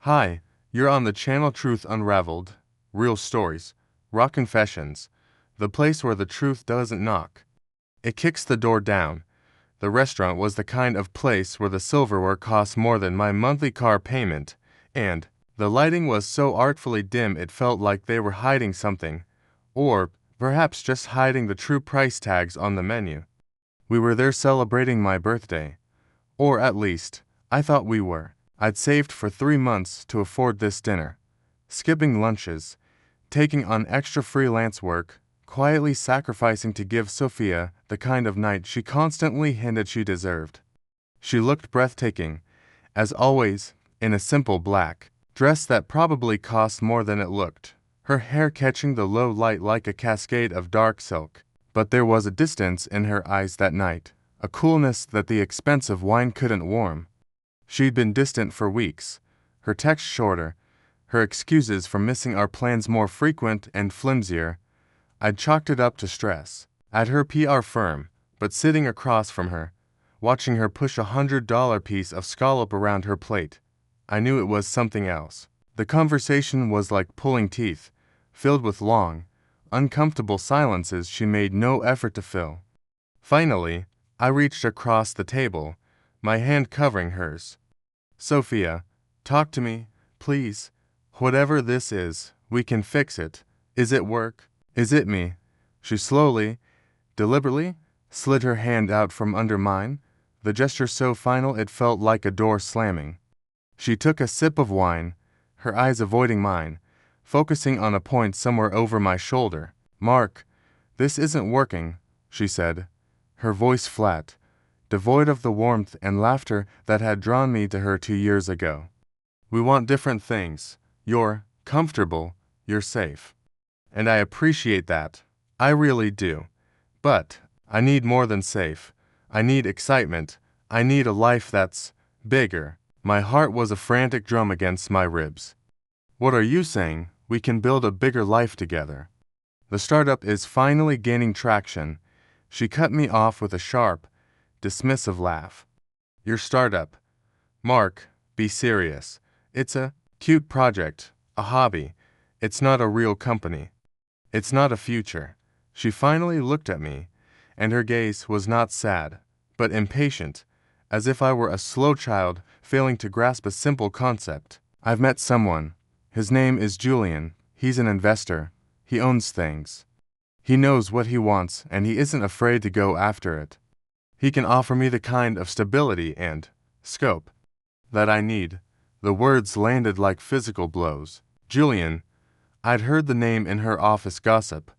Hi, you're on the channel Truth Unraveled, Real Stories, Raw Confessions, the place where the truth doesn't knock. It kicks the door down. The restaurant was the kind of place where the silverware cost more than my monthly car payment, and the lighting was so artfully dim it felt like they were hiding something, or perhaps just hiding the true price tags on the menu. We were there celebrating my birthday. Or at least, I thought we were. I'd saved for 3 months to afford this dinner, skipping lunches, taking on extra freelance work, quietly sacrificing to give Sophia the kind of night she constantly hinted she deserved. She looked breathtaking, as always, in a simple black dress that probably cost more than it looked, her hair catching the low light like a cascade of dark silk. But there was a distance in her eyes that night, a coolness that the expensive wine couldn't warm. She'd been distant for weeks, her texts shorter, her excuses for missing our plans more frequent and flimsier. I'd chalked it up to stress at her PR firm, but sitting across from her, watching her push $100 piece of scallop around her plate, I knew it was something else. The conversation was like pulling teeth, filled with long, uncomfortable silences she made no effort to fill. Finally, I reached across the table, my hand covering hers. Sophia, talk to me, please. Whatever this is, we can fix it. Is it work? Is it me? She slowly, deliberately, slid her hand out from under mine, the gesture so final it felt like a door slamming. She took a sip of wine, her eyes avoiding mine, focusing on a point somewhere over my shoulder. Mark, this isn't working, she said, her voice flat, devoid of the warmth and laughter that had drawn me to her 2 years ago. We want different things. You're comfortable, you're safe. And I appreciate that. I really do. But I need more than safe. I need excitement. I need a life that's bigger. My heart was a frantic drum against my ribs. What are you saying? We can build a bigger life together. The startup is finally gaining traction. She cut me off with a sharp, dismissive laugh. Your startup. Mark, be serious. It's a cute project, a hobby. It's not a real company. It's not a future. She finally looked at me, and her gaze was not sad, but impatient, as if I were a slow child failing to grasp a simple concept. I've met someone. His name is Julian. He's an investor. He owns things. He knows what he wants, and he isn't afraid to go after it. He can offer me the kind of stability and scope that I need. The words landed like physical blows. Julian. I'd heard the name in her office gossip,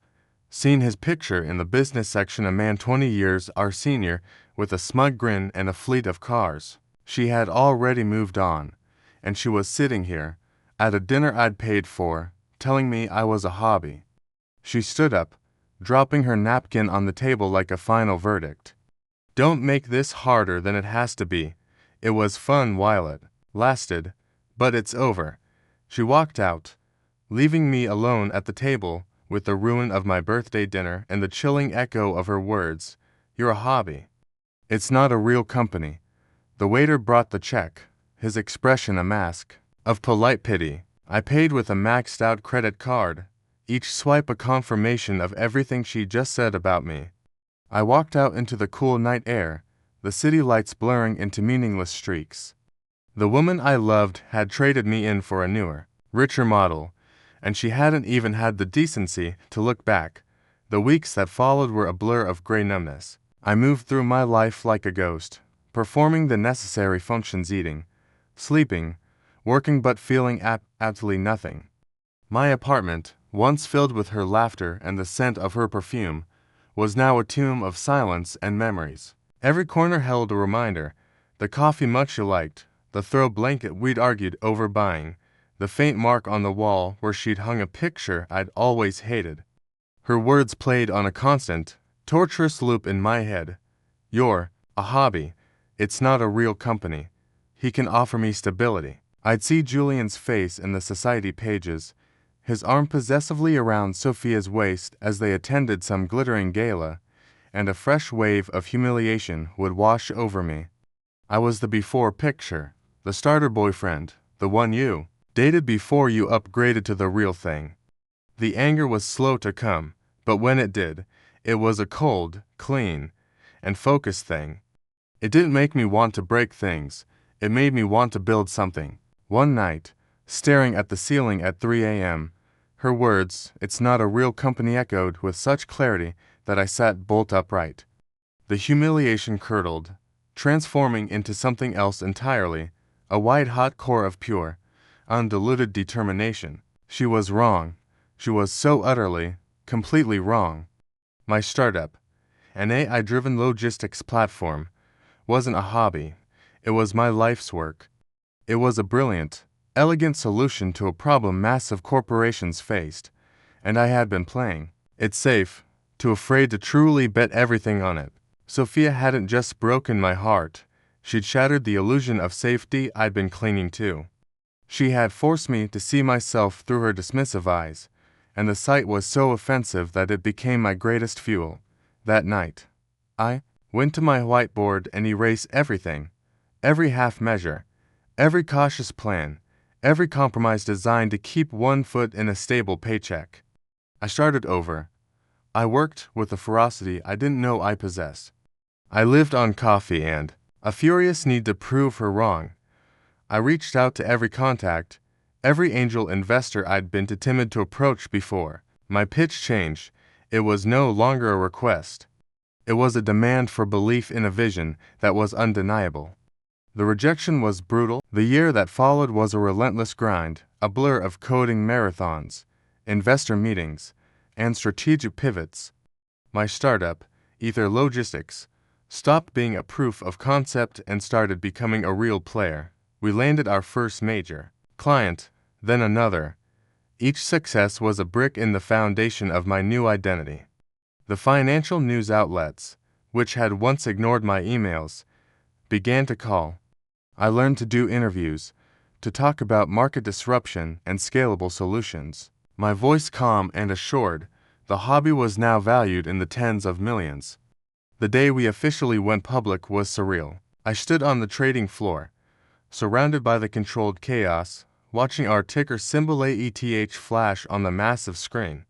seen his picture in the business section, a man 20 years our senior with a smug grin and a fleet of cars. She had already moved on, and she was sitting here, at a dinner I'd paid for, telling me I was a hobby. She stood up, dropping her napkin on the table like a final verdict. Don't make this harder than it has to be. It was fun while it lasted, but it's over. She walked out, leaving me alone at the table with the ruin of my birthday dinner and the chilling echo of her words. You're a hobby. It's not a real company. The waiter brought the check, his expression a mask of polite pity. I paid with a maxed-out credit card, each swipe a confirmation of everything she just said about me. I walked out into the cool night air, the city lights blurring into meaningless streaks. The woman I loved had traded me in for a newer, richer model, and she hadn't even had the decency to look back. The weeks that followed were a blur of gray numbness. I moved through my life like a ghost, performing the necessary functions, eating, sleeping, working, but feeling absolutely nothing. My apartment, once filled with her laughter and the scent of her perfume, was now a tomb of silence and memories. Every corner held a reminder: the coffee much you liked, the throw blanket we'd argued over buying, the faint mark on the wall where she'd hung a picture I'd always hated. Her words played on a constant, torturous loop in my head. You're a hobby. It's not a real company. He can offer me stability. I'd see Julian's face in the society pages, his arm possessively around Sophia's waist as they attended some glittering gala, and a fresh wave of humiliation would wash over me. I was the before picture, the starter boyfriend, the one you Dated before you upgraded to the real thing. The anger was slow to come, but when it did, it was a cold, clean, and focused thing. It didn't make me want to break things, it made me want to build something. One night, staring at the ceiling at 3 a.m., her words, "It's not a real company," echoed with such clarity that I sat bolt upright. The humiliation curdled, transforming into something else entirely, a white-hot core of pure, undiluted determination. She was wrong. She was so utterly, completely wrong. My startup, an AI-driven logistics platform, wasn't a hobby. It was my life's work. It was a brilliant, elegant solution to a problem massive corporations faced, and I had been playing it safe, too afraid to truly bet everything on it. Sophia hadn't just broken my heart, she'd shattered the illusion of safety I'd been clinging to. She had forced me to see myself through her dismissive eyes, and the sight was so offensive that it became my greatest fuel. That night, I went to my whiteboard and erased everything, every half measure, every cautious plan, every compromise designed to keep one foot in a stable paycheck. I started over. I worked with a ferocity I didn't know I possessed. I lived on coffee and a furious need to prove her wrong. I reached out to every contact, every angel investor I'd been too timid to approach before. My pitch changed. It was no longer a request. It was a demand for belief in a vision that was undeniable. The rejection was brutal. The year that followed was a relentless grind, a blur of coding marathons, investor meetings, and strategic pivots. My startup, Ether Logistics, stopped being a proof of concept and started becoming a real player. We landed our first major client, then another. Each success was a brick in the foundation of my new identity. The financial news outlets, which had once ignored my emails, began to call. I learned to do interviews, to talk about market disruption and scalable solutions. My voice calm and assured, the hobby was now valued in the tens of millions. The day we officially went public was surreal. I stood on the trading floor, surrounded by the controlled chaos, watching our ticker symbol AETH flash on the massive screen.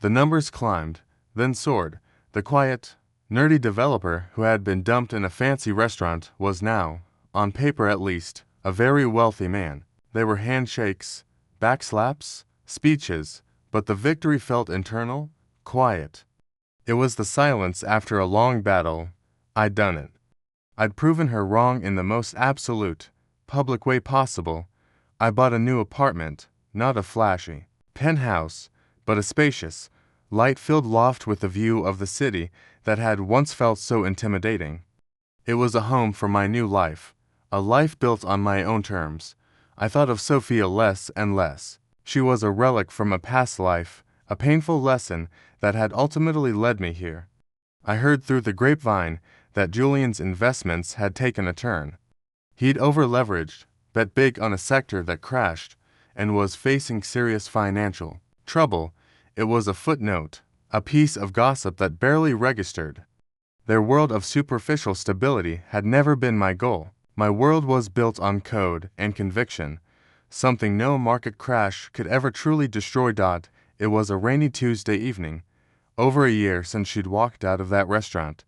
The numbers climbed, then soared. The quiet, nerdy developer who had been dumped in a fancy restaurant was now, on paper at least, a very wealthy man. There were handshakes, backslaps, speeches, but the victory felt internal, quiet. It was the silence after a long battle. I'd done it. I'd proven her wrong in the most absolute, public way possible. I bought a new apartment, not a flashy penthouse, but a spacious, light-filled loft with a view of the city that had once felt so intimidating. It was a home for my new life, a life built on my own terms. I thought of Sophia less and less. She was a relic from a past life, a painful lesson that had ultimately led me here. I heard through the grapevine that Julian's investments had taken a turn. He'd over-leveraged, bet big on a sector that crashed, and was facing serious financial trouble. It was a footnote, a piece of gossip that barely registered. Their world of superficial stability had never been my goal. My world was built on code and conviction, something no market crash could ever truly destroy. It was a rainy Tuesday evening, over a year since she'd walked out of that restaurant.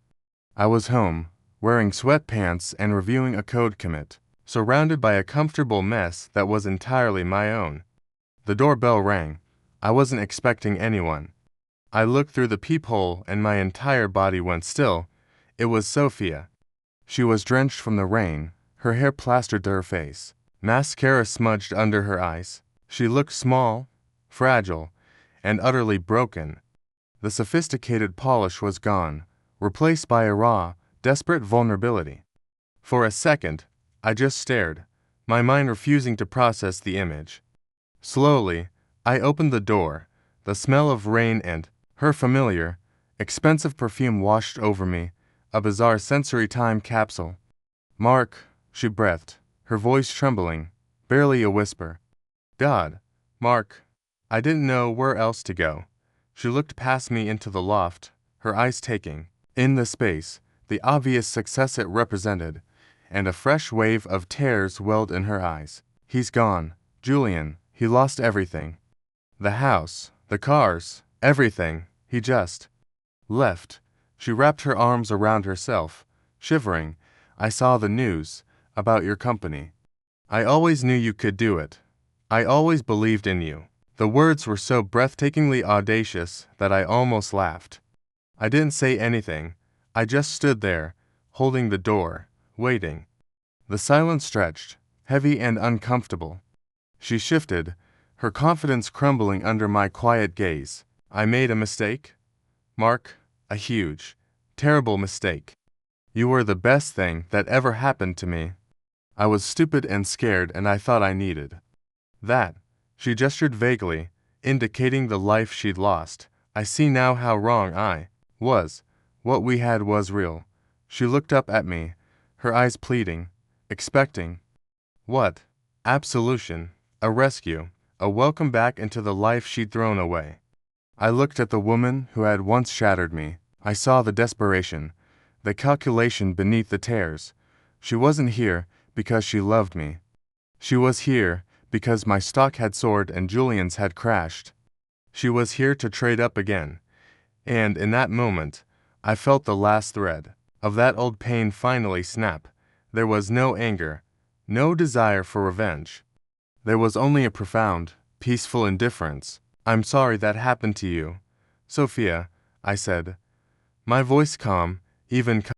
I was home, wearing sweatpants and reviewing a code commit, surrounded by a comfortable mess that was entirely my own. The doorbell rang. I wasn't expecting anyone. I looked through the peephole and my entire body went still. It was Sophia. She was drenched from the rain, her hair plastered to her face, mascara smudged under her eyes. She looked small, fragile, and utterly broken. The sophisticated polish was gone, replaced by a raw, desperate vulnerability. For a second, I just stared, my mind refusing to process the image. Slowly, I opened the door. The smell of rain and her familiar, expensive perfume washed over me, a bizarre sensory time capsule. "Mark," she breathed, her voice trembling, barely a whisper. "God, Mark." I didn't know where else to go. She looked past me into the loft, her eyes taking in the space, the obvious success it represented, and a fresh wave of tears welled in her eyes. "He's gone," Julian, he lost everything. The house, the cars, everything. He just left. She wrapped her arms around herself, shivering. I saw the news about your company. I always knew you could do it. I always believed in you. The words were so breathtakingly audacious that I almost laughed. I didn't say anything. I just stood there, holding the door, waiting. The silence stretched, heavy and uncomfortable. She shifted, her confidence crumbling under my quiet gaze. I made a mistake? Mark, a huge, terrible mistake. You were the best thing that ever happened to me. I was stupid and scared, and I thought I needed that. She gestured vaguely, indicating the life she'd lost. I see now how wrong I was. What we had was real. She looked up at me, her eyes pleading, expecting. What? Absolution, a rescue, a welcome back into the life she'd thrown away. I looked at the woman who had once shattered me. I saw the desperation, the calculation beneath the tears. She wasn't here because she loved me. She was here because my stock had soared and Julian's had crashed. She was here to trade up again. And in that moment, I felt the last thread of that old pain finally snap. There was no anger, no desire for revenge. There was only a profound, peaceful indifference. I'm sorry that happened to you, Sophia, I said, my voice calm, even